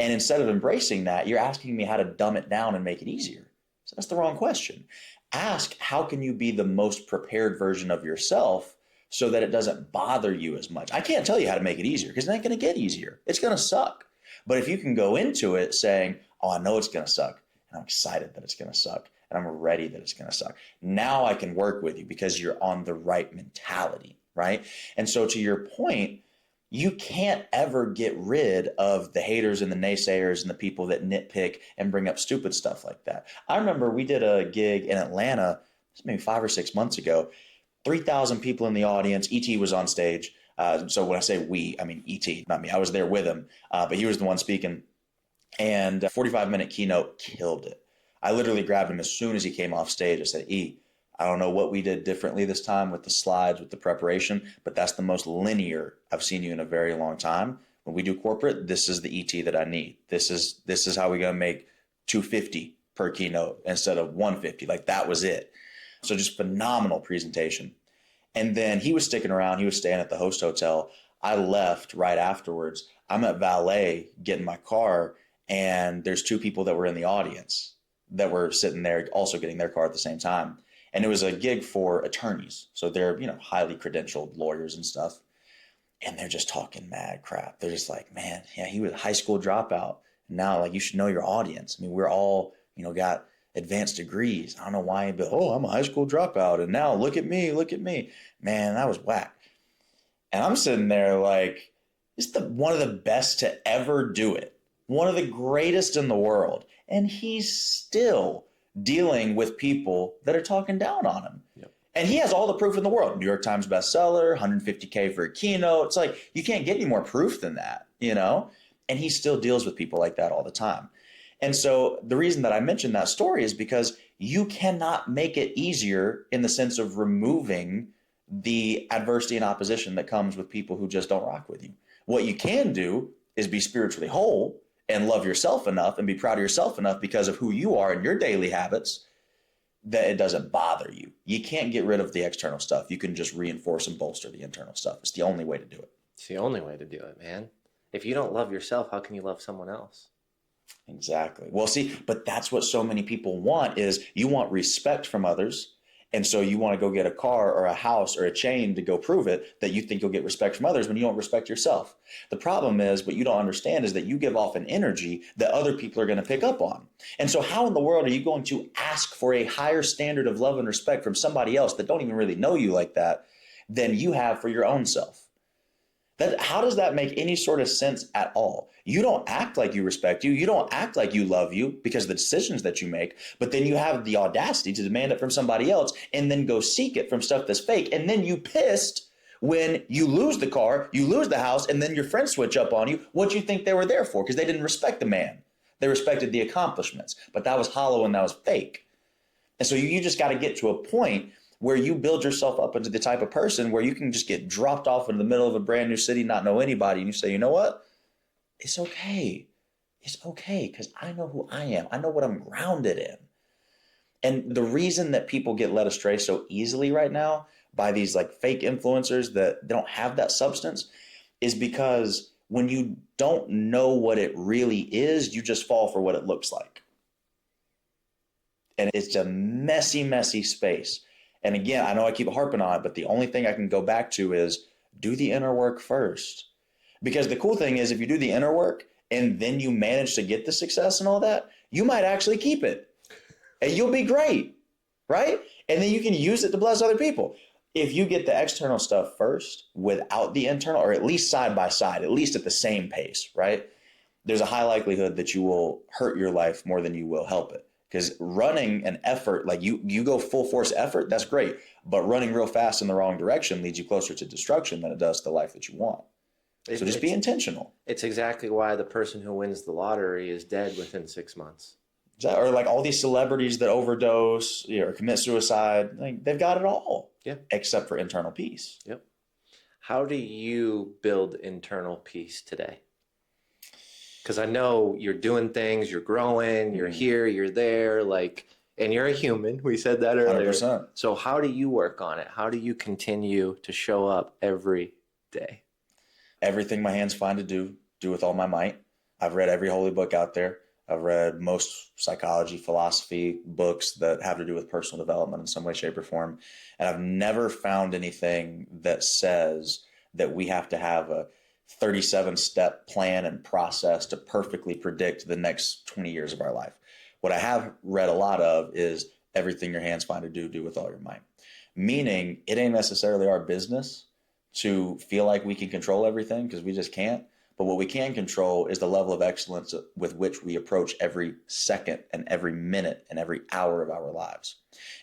And instead of embracing that, you're asking me how to dumb it down and make it easier. So that's the wrong question. Ask, how can you be the most prepared version of yourself so that it doesn't bother you as much? I can't tell you how to make it easier because it's not going to get easier. It's going to suck. But if you can go into it saying, oh, I know it's going to suck, and I'm excited that it's going to suck, and I'm ready that it's going to suck. Now I can work with you because you're on the right mentality, right? And so to your point, you can't ever get rid of the haters and the naysayers and the people that nitpick and bring up stupid stuff like that. I remember we did a gig in Atlanta maybe 5 or 6 months ago, 3,000 people in the audience. ET was on stage. So when I say we, I mean ET, not me. I was there with him, but he was the one speaking. And a 45-minute keynote, killed it. I literally grabbed him as soon as he came off stage. I said, I don't know what we did differently this time with the slides, with the preparation, but that's the most linear I've seen you in a very long time. When we do corporate, this is the ET that I need. This is how we're going to make 250 per keynote instead of 150. Like, that was it. So just phenomenal presentation. And then he was sticking around. He was staying at the host hotel. I left right afterwards. I'm at valet getting my car, and there's two people that were in the audience that were sitting there also getting their car at the same time. And it was a gig for attorneys. So they're, highly credentialed lawyers and stuff. And they're just talking mad crap. They're just like, man, yeah, he was a high school dropout. Now, like, you should know your audience. I mean, we're all, got advanced degrees. I don't know why, but, I'm a high school dropout. And now look at me. Man, that was whack. And I'm sitting there like, it's one of the best to ever do it. One of the greatest in the world. And he's still dealing with people that are talking down on him. Yep. And he has all the proof in the world. New York Times bestseller, $150K for a keynote. It's like, you can't get any more proof than that, And he still deals with people like that all the time. And so the reason that I mentioned that story is because you cannot make it easier in the sense of removing the adversity and opposition that comes with people who just don't rock with you. What you can do is be spiritually whole and love yourself enough and be proud of yourself enough because of who you are and your daily habits that it doesn't bother you. You can't get rid of the external stuff. You can just reinforce and bolster the internal stuff. It's the only way to do it. It's the only way to do it, man. If you don't love yourself, how can you love someone else? Exactly. Well, see, but that's what so many people want is you want respect from others. And so you want to go get a car or a house or a chain to go prove it that you think you'll get respect from others when you don't respect yourself. The problem is, what you don't understand is that you give off an energy that other people are going to pick up on. And so how in the world are you going to ask for a higher standard of love and respect from somebody else that don't even really know you like that than you have for your own self? How does that make any sort of sense at all? You don't act like you respect you. You don't act like you love you because of the decisions that you make, but then you have the audacity to demand it from somebody else and then go seek it from stuff that's fake. And then you pissed when you lose the car, you lose the house, and then your friends switch up on you. What do you think they were there for? Because they didn't respect the man. They respected the accomplishments, but that was hollow and that was fake. And so you just got to get to a point where you build yourself up into the type of person where you can just get dropped off in the middle of a brand new city, not know anybody, and you say, you know what? It's okay. It's okay because I know who I am. I know what I'm grounded in. And the reason that people get led astray so easily right now by these like fake influencers that don't have that substance is because when you don't know what it really is, you just fall for what it looks like. And it's a messy, messy space. And again, I know I keep harping on it, but the only thing I can go back to is do the inner work first. Because the cool thing is if you do the inner work and then you manage to get the success and all that, you might actually keep it. And you'll be great, right? And then you can use it to bless other people. If you get the external stuff first without the internal, or at least side by side, at least at the same pace, right? There's a high likelihood that you will hurt your life more than you will help it. Because running an effort, like you go full force effort, that's great. But running real fast in the wrong direction leads you closer to destruction than it does to the life that you want. So just be intentional. It's exactly why the person who wins the lottery is dead within 6 months. Or like all these celebrities that overdose or commit suicide, like they've got it all. Yeah. Except for internal peace. Yep. How do you build internal peace today? Because I know you're doing things, you're growing, you're here, you're there, and you're a human. We said that earlier. 100%. So how do you work on it? How do you continue to show up every day? Everything my hands find to do with all my might. I've read every holy book out there. I've read most psychology, philosophy books that have to do with personal development in some way, shape, or form. And I've never found anything that says that we have to have a 37-step plan and process to perfectly predict the next 20 years of our life. What I have read a lot of is everything your hands find to do with all your might. Meaning it ain't necessarily our business to feel like we can control everything because we just can't. But what we can control is the level of excellence with which we approach every second and every minute and every hour of our lives.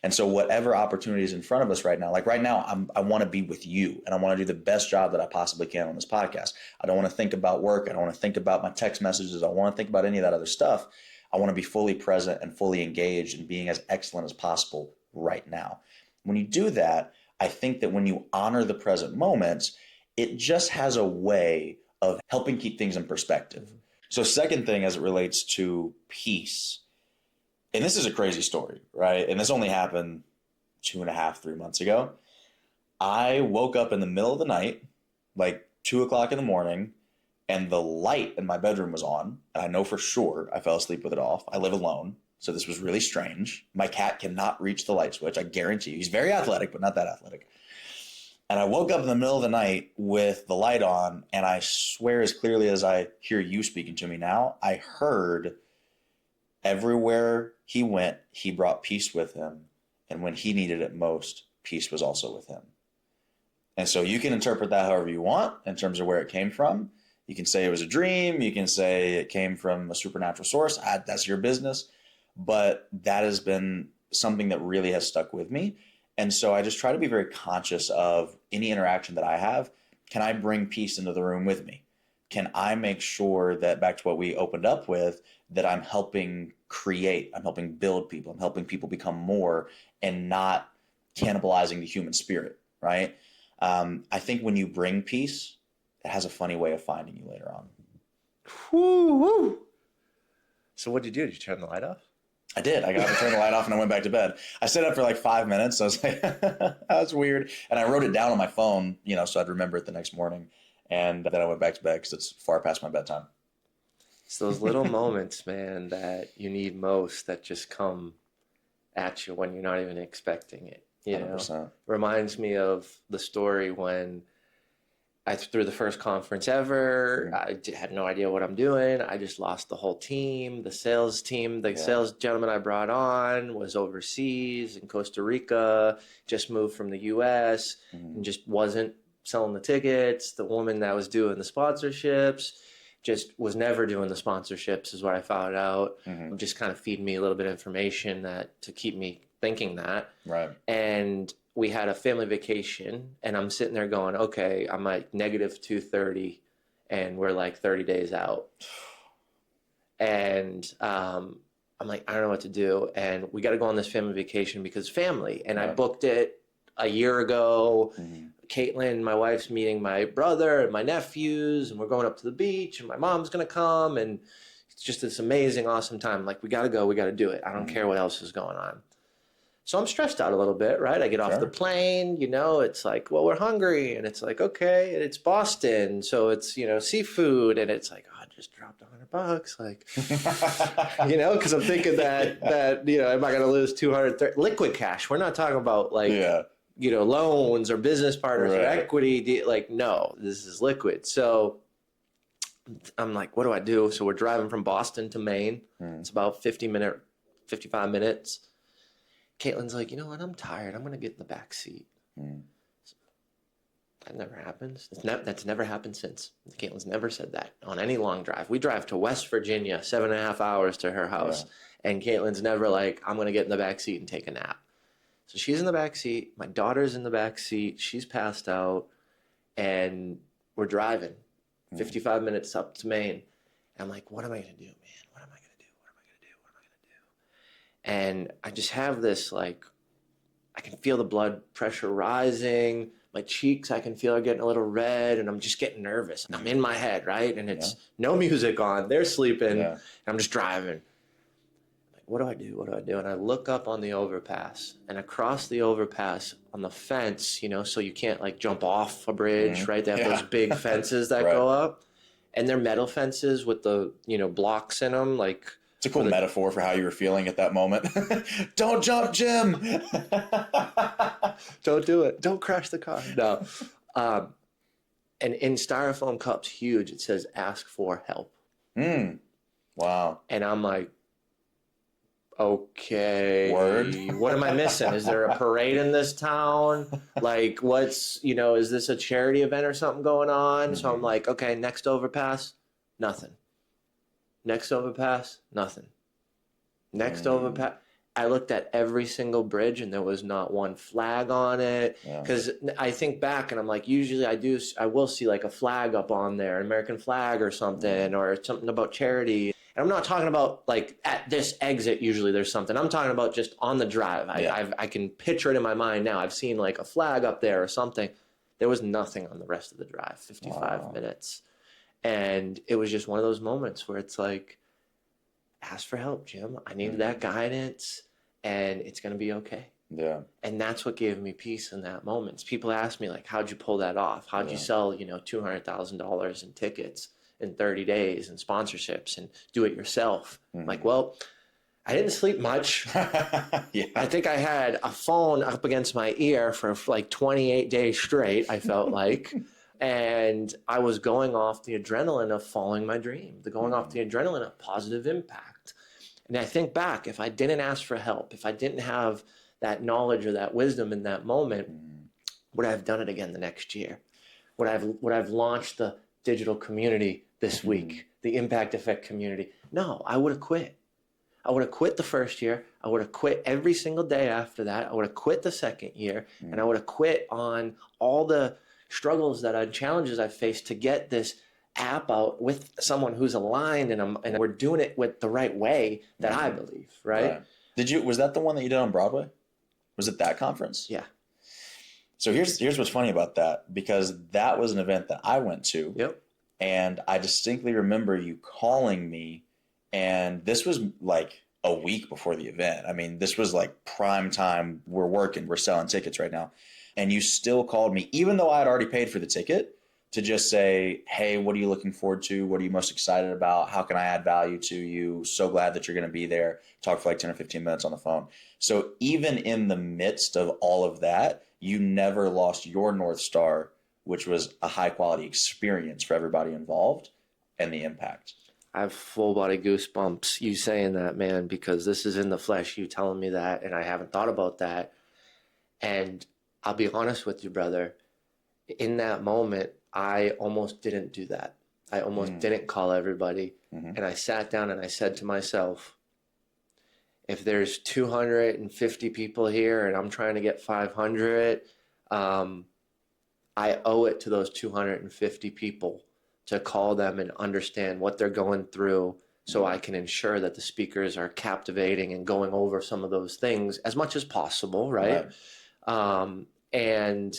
And so whatever opportunity is in front of us right now, like right now, I want to be with you and I want to do the best job that I possibly can on this podcast. I don't want to think about work. I don't want to think about my text messages. I don't want to think about any of that other stuff. I want to be fully present and fully engaged and being as excellent as possible right now. When you do that, I think that when you honor the present moments, it just has a way of helping keep things in perspective. So second thing as it relates to peace, and this is a crazy story, right? And this only happened 2.5, 3 months ago. I woke up in the middle of the night, like 2 o'clock in the morning, and the light in my bedroom was on. And I know for sure I fell asleep with it off. I live alone, so this was really strange. My cat cannot reach the light switch, I guarantee you. He's very athletic, but not that athletic. And I woke up in the middle of the night with the light on, and I swear as clearly as I hear you speaking to me now, I heard everywhere he went, he brought peace with him. And when he needed it most, peace was also with him. And so you can interpret that however you want in terms of where it came from. You can say it was a dream. You can say it came from a supernatural source. That's your business. But that has been something that really has stuck with me. And so I just try to be very conscious of any interaction that I have. Can I bring peace into the room with me? Can I make sure that, back to what we opened up with, that I'm helping create, I'm helping build people, I'm helping people become more and not cannibalizing the human spirit, right? I think when you bring peace, it has a funny way of finding you later on. Woo, woo. So what'd you do? Did you turn the light off? I did. I turned the light off and I went back to bed. I stayed up for like 5 minutes. So I was like, that's weird. And I wrote it down on my phone, so I'd remember it the next morning. And then I went back to bed because it's far past my bedtime. It's those little moments, man, that you need most that just come at you when you're not even expecting it. 100%. Reminds me of the story when I threw the first conference ever. I had no idea what I'm doing. I just lost the whole team. The sales team, the sales gentleman I brought on was overseas in Costa Rica, just moved from the US and just wasn't selling the tickets. The woman that was doing the sponsorships just was never doing the sponsorships is what I found out. Just kind of feed me a little bit of information to keep me thinking that. Right. And we had a family vacation and I'm sitting there going, okay, I'm like negative 230 and we're like 30 days out. And I'm like, I don't know what to do. And we got to go on this family vacation because family. And I booked it a year ago. Caitlin, my wife's meeting my brother and my nephews, and we're going up to the beach, and my mom's going to come. And it's just this amazing, awesome time. Like, we got to go. We got to do it. I don't care what else is going on. So I'm stressed out a little bit, right? I get off the plane, it's like, well, we're hungry. And it's like, okay, and it's Boston. So it's, seafood. And it's like, oh, I just dropped $100. Like, because I'm thinking that, am I going to lose 230 liquid cash? We're not talking about like, loans or business partners or equity. Like, no, this is liquid. So I'm like, what do I do? So we're driving from Boston to Maine. It's about 55 minutes. Caitlin's like, you know what? I'm tired. I'm going to get in the back seat. That never happens. That's never happened since. Caitlin's never said that on any long drive. We drive to West Virginia, 7.5 hours to her house. And Caitlin's never like, I'm going to get in the back seat and take a nap. So she's in the back seat. My daughter's in the back seat. She's passed out. And we're driving 55 minutes up to Maine. And I'm like, what am I going to do, man? What am I going to do? What am I going to do? What am I going to do? And I just have this, like, I can feel the blood pressure rising. My cheeks, I can feel are getting a little red. And I'm just getting nervous. And I'm in my head, right? And it's no music on. They're sleeping. And I'm just driving. What do I do? What do I do? And I look up on the overpass, and across the overpass on the fence, so you can't like jump off a bridge, right? They have those big fences that go up, and they're metal fences with the, blocks in them. Like, it's a cool metaphor for how you were feeling at that moment. Don't jump, Jim. Don't do it. Don't crash the car. No. And in styrofoam cups, huge, it says, ask for help. Wow. And I'm like, okay, word. What am I missing? Is there a parade in this town? Like, what's, is this a charity event or something going on? So I'm like, okay, next overpass, nothing. Next overpass, nothing. Next overpass. I looked at every single bridge and there was not one flag on it. Because I think back and I'm like, usually I will see like a flag up on there, an American flag or something, or something about charity. And I'm not talking about like at this exit, usually there's something. I'm talking about just on the drive. I can picture it in my mind now. I've seen like a flag up there or something. There was nothing on the rest of the drive, 55 minutes. And it was just one of those moments where it's like, ask for help, Jim. I needed that guidance, and it's going to be okay. Yeah. And that's what gave me peace in that moment. People ask me, like, how'd you pull that off? How'd you sell, $200,000 in tickets in 30 days and sponsorships and do it yourself? I'm like, well, I didn't sleep much. I think I had a phone up against my ear for like 28 days straight, I felt like. And I was going off the adrenaline of following my dream, going off the adrenaline of positive impact. And I think back, if I didn't ask for help, if I didn't have that knowledge or that wisdom in that moment, would I have done it again the next year? Would I have launched the digital community this week, the Impact Effect community? No, I would have quit. I would have quit the first year. I would have quit every single day after that. I would have quit the second year, and I would have quit on all the struggles challenges I faced to get this app out with someone who's aligned, and we're doing it with the right way that I believe, right? Was that the one that you did on Broadway? Was it that conference? Yeah. So here's what's funny about that, because that was an event that I went to. Yep. And I distinctly remember you calling me, and this was like a week before the event. I mean, this was like prime time. We're selling tickets right now. And you still called me, even though I had already paid for the ticket, to just say, hey, what are you looking forward to? What are you most excited about? How can I add value to you? So glad that you're going to be there. Talk for like 10 or 15 minutes on the phone. So even in the midst of all of that, you never lost your North Star, which was a high quality experience for everybody involved and the impact. I have full body goosebumps, you saying that, man, because this is in the flesh, you telling me that, and I haven't thought about that. And I'll be honest with you, brother, in that moment, I almost didn't do that. I almost didn't call everybody. And I sat down and I said to myself, if there's 250 people here and I'm trying to get 500, I owe it to those 250 people to call them and understand what they're going through, so I can ensure that the speakers are captivating and going over some of those things as much as possible, right? And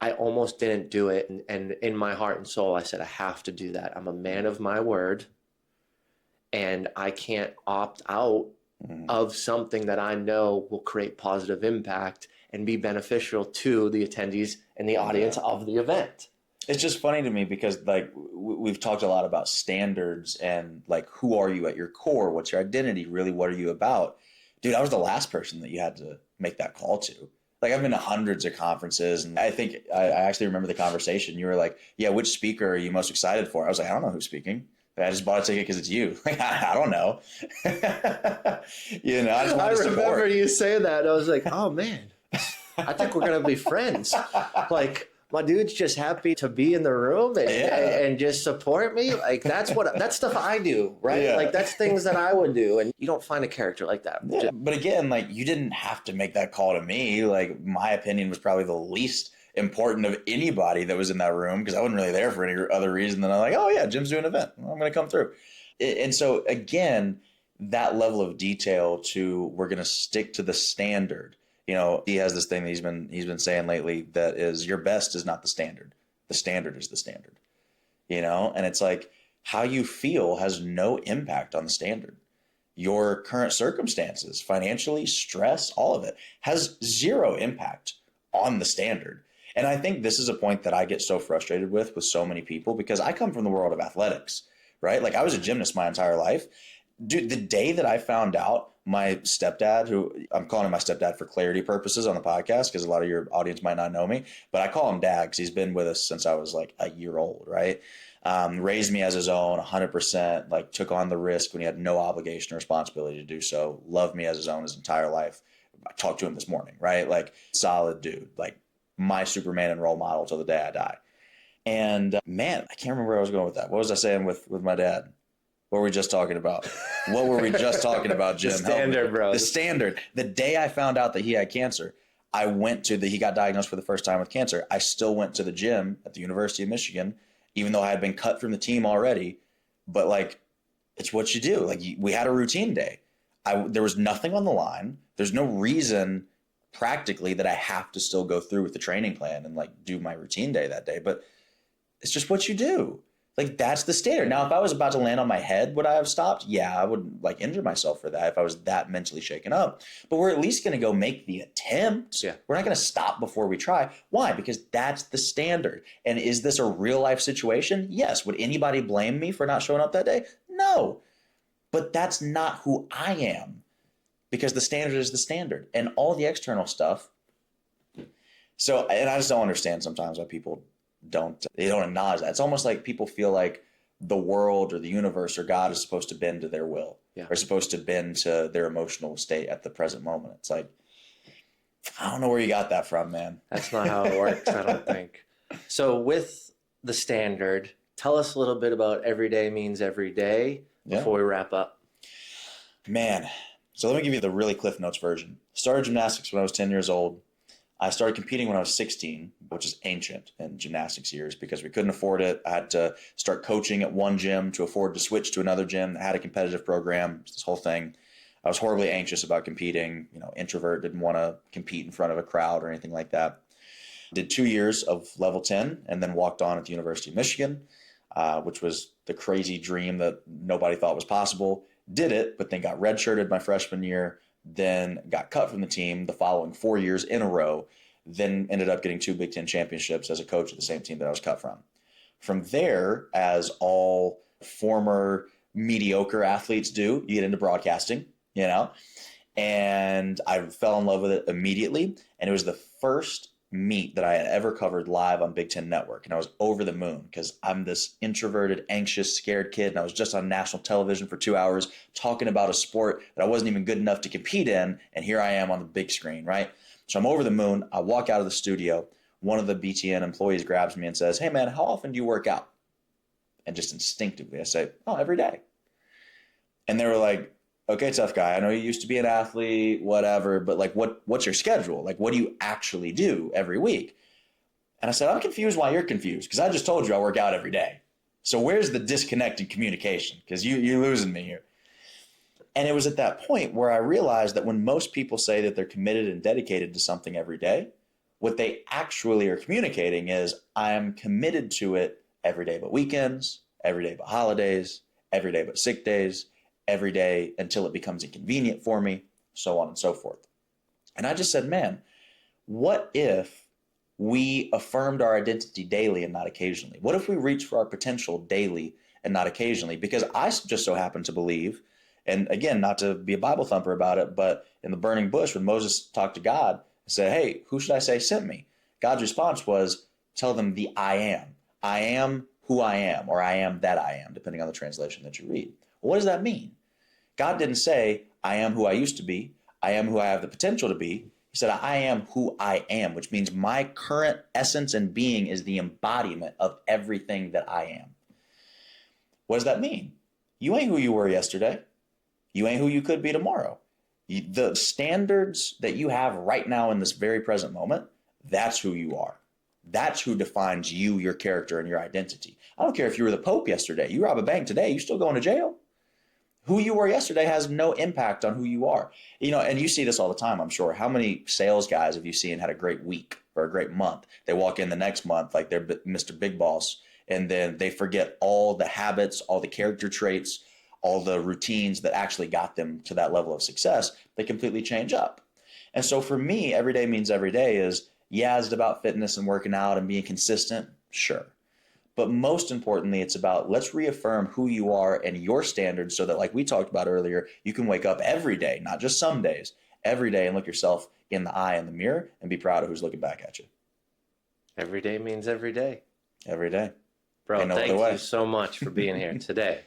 I almost didn't do it. And in my heart and soul, I said, I have to do that. I'm a man of my word, and I can't opt out of something that I know will create positive impact and be beneficial to the attendees and the audience of the event. It's just funny to me because like we've talked a lot about standards and like, who are you at your core? What's your identity? Really, what are you about? Dude, I was the last person that you had to make that call to. Like, I've been to hundreds of conferences, and I think I actually remember the conversation. You were like, yeah, which speaker are you most excited for? I was like, I don't know who's speaking. I just bought a ticket because it's you. Like, I don't know. I just want to support. I remember you saying that, and I was like, oh, man, I think we're going to be friends. Like, my dude's just happy to be in the room and just support me. Like, that's stuff I do, right? Yeah. Like, that's things that I would do. And you don't find a character like that. Yeah. But again, like, you didn't have to make that call to me. Like, my opinion was probably the least important of anybody that was in that room, because I wasn't really there for any other reason than I'm like, oh yeah, Jim's doing an event, I'm going to come through. And so again, that level of detail to, we're going to stick to the standard. He has this thing that he's been saying lately, that is, your best is not the standard. The standard is the standard. And it's like, how you feel has no impact on the standard. Your current circumstances, financially, stress, all of it has zero impact on the standard. And I think this is a point that I get so frustrated with so many people, because I come from the world of athletics, right? Like, I was a gymnast my entire life. Dude, the day that I found out my stepdad, who I'm calling him my stepdad for clarity purposes on the podcast, because a lot of your audience might not know me, but I call him dad because he's been with us since I was like a year old, right? Raised me as his own 100%, like took on the risk when he had no obligation or responsibility to do so, loved me as his own his entire life. I talked to him this morning, right? Like, solid dude, like my Superman and role model till the day I die. And man, I can't remember where I was going with that. What was I saying with my dad? What were we just talking about? What were we just talking about, Jim? The standard, bro. The standard. The day I found out that he had cancer, he got diagnosed for the first time with cancer. I still went to the gym at the University of Michigan, even though I had been cut from the team already. But like, It's what you do. Like we had a routine day. There was nothing on the line. There's no reason practically that I have to still go through with the training plan and like do my routine day that day. But it's just what you do. Like that's the standard. Now, if I was about to land on my head, would I have stopped? Yeah, I would like injure myself for that if I was that mentally shaken up. But we're at least going to go make the attempt. Yeah. We're not going to stop before we try. Why? Because that's the standard. And is this a real life situation? Yes. Would anybody blame me for not showing up that day? No. But that's not who I am, because the standard is the standard, and all the external stuff. So, and I just don't understand sometimes why people don't acknowledge that. It's almost like people feel like the world or the universe or God is supposed to bend to their will, or supposed to bend to their emotional state at the present moment. It's like, I don't know where you got that from, man. That's not how it works, I don't think. So with the standard, tell us a little bit about every day means every day before we wrap up. Man, so let me give you the really Cliff Notes version. Started gymnastics when I was 10 years old. I started competing when I was 16, which is ancient in gymnastics years because we couldn't afford it. I had to start coaching at one gym to afford to switch to another gym that had a competitive program, this whole thing. I was horribly anxious about competing, introvert, didn't want to compete in front of a crowd or anything like that. Did 2 years of level 10 and then walked on at the University of Michigan, which was the crazy dream that nobody thought was possible. Did it, but then got redshirted my freshman year, then got cut from the team the following 4 years in a row, then ended up getting 2 Big Ten championships as a coach of the same team that I was cut from. From there, as all former mediocre athletes do, you get into broadcasting, and I fell in love with it immediately. And it was the first meet that I had ever covered live on Big Ten Network. And I was over the moon because I'm this introverted, anxious, scared kid. And I was just on national television for 2 hours talking about a sport that I wasn't even good enough to compete in. And here I am on the big screen, right? So I'm over the moon. I walk out of the studio. One of the BTN employees grabs me and says, "Hey man, how often do you work out?" And just instinctively I say, "Oh, every day." And they were like, "Okay, tough guy. I know you used to be an athlete, whatever, but like what's your schedule? Like what do you actually do every week?" And I said, "I'm confused why you're confused, because I just told you I work out every day. So where's the disconnect in communication? Because you're losing me here." And it was at that point where I realized that when most people say that they're committed and dedicated to something every day, what they actually are communicating is, I am committed to it every day but weekends, every day but holidays, every day but sick days, every day until it becomes inconvenient for me, so on and so forth. And I just said, man, what if we affirmed our identity daily and not occasionally? What if we reached for our potential daily and not occasionally? Because I just so happen to believe, and again, not to be a Bible thumper about it, but in the burning bush, when Moses talked to God and said, "Hey, who should I say sent me?" God's response was, "Tell them the I am. I am who I am," or "I am that I am," depending on the translation that you read. Well, what does that mean? God didn't say, "I am who I used to be. I am who I have the potential to be." He said, "I am who I am," which means my current essence and being is the embodiment of everything that I am. What does that mean? You ain't who you were yesterday. You ain't who you could be tomorrow. The standards that you have right now in this very present moment, that's who you are. That's who defines you, your character, and your identity. I don't care if you were the Pope yesterday. You rob a bank today, you still going to jail. Who you were yesterday has no impact on who you are. And you see this all the time, I'm sure. How many sales guys have you seen had a great week or a great month? They walk in the next month like they're Mr. Big Boss, and then they forget all the habits, all the character traits, all the routines that actually got them to that level of success. They completely change up. And so for me, every day means every day is, yeah, is it about fitness and working out and being consistent? Sure. But most importantly, it's about, let's reaffirm who you are and your standards so that, like we talked about earlier, you can wake up every day, not just some days, every day, and look yourself in the eye in the mirror and be proud of who's looking back at you. Every day means every day. Every day. Bro, thank you so much for being here today.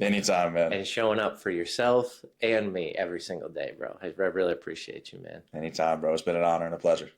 Anytime, man. And showing up for yourself and me every single day, bro. I really appreciate you, man. Anytime, bro. It's been an honor and a pleasure.